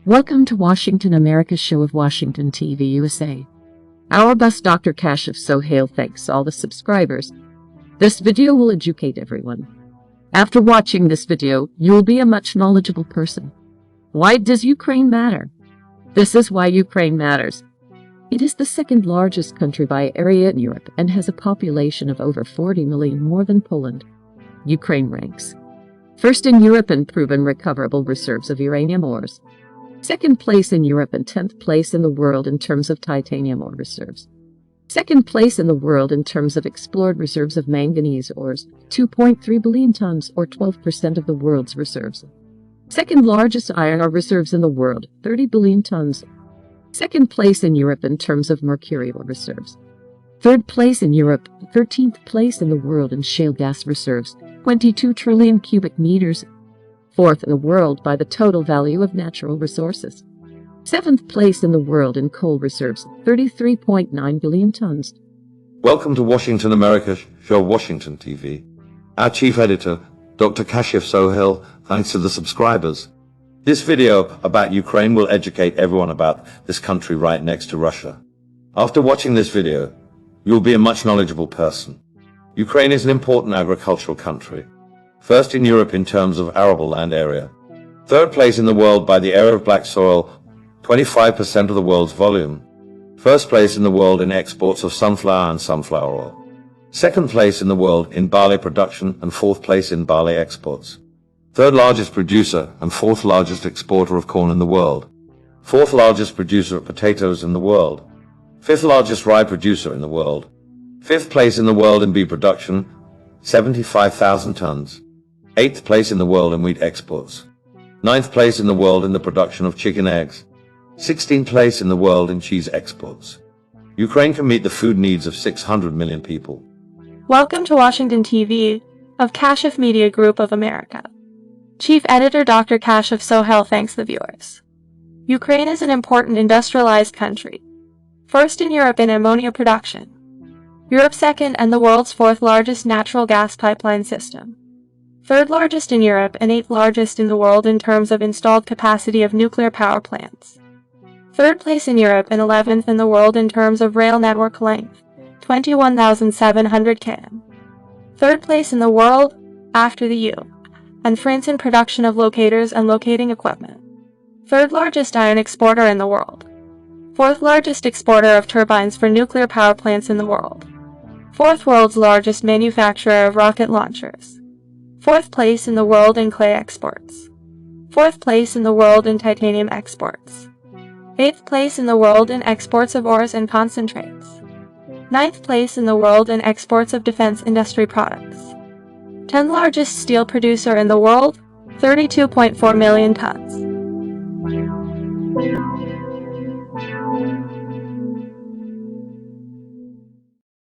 Welcome to Washington, America's show of Washington TV USA. Our bus Dr. Kashif Sohail thanks all the subscribers. This video will educate everyone. After watching this video, you will be a much knowledgeable person. Why does Ukraine matter? This is why Ukraine matters. It is the second largest country by area in Europe and has a population of over 40 million, more than Poland. Ukraine ranks first in Europe in proven recoverable reserves of uranium ores, second place in Europe and 10th place in the world in terms of titanium ore reserves, second place in the world in terms of explored reserves of manganese ores, 2.3 billion tons or 12% of the world's reserves, second largest iron ore reserves in the world, 30 billion tons, second place in Europe in terms of mercury ore reserves, third place in Europe, 13th place in the world in shale gas reserves, 22 trillion cubic meters, fourth in the world by the total value of natural resources, seventh place in the world in coal reserves, 33.9 billion tons. Welcome to Washington, America, show Washington TV. Our chief editor, Dr. Kashif Sohail, thanks to the subscribers. This video about Ukraine will educate everyone about this country right next to Russia. After watching this video, you'll be a much knowledgeable person. Ukraine is an important agricultural country. First in Europe in terms of arable land area. Third place in the world by the area of black soil, 25% of the world's volume. First place in the world in exports of sunflower and sunflower oil. Second place in the world in barley production and fourth place in barley exports. Third largest producer and fourth largest exporter of corn in the world. Fourth largest producer of potatoes in the world. Fifth largest rye producer in the world. Fifth place in the world in bee production, 75,000 tons. Eighth place in the world in wheat exports. Ninth place in the world in the production of chicken eggs. 16th place in the world in cheese exports. Ukraine can meet the food needs of 600 million people. Welcome to Washington TV of Kashif Media Group of America. Chief Editor Dr. Kashif Sohail thanks the viewers. Ukraine is an important industrialized country. First in Europe in ammonia production. Europe second and the world's fourth largest natural gas pipeline system. Third largest in Europe and eighth largest in the world in terms of installed capacity of nuclear power plants. Third place in Europe and 11th in the world in terms of rail network length, 21,700 km. Third place in the world, after the EU, and France in production of locators and locating equipment. Third largest iron exporter in the world. Fourth largest exporter of turbines for nuclear power plants in the world. Fourth world's largest manufacturer of rocket launchers. Fourth place in the world in clay exports. Fourth place in the world in titanium exports. Eighth place in the world in exports of ores and concentrates. Ninth place in the world in exports of defense industry products. 10th largest steel producer in the world, 32.4 million tons.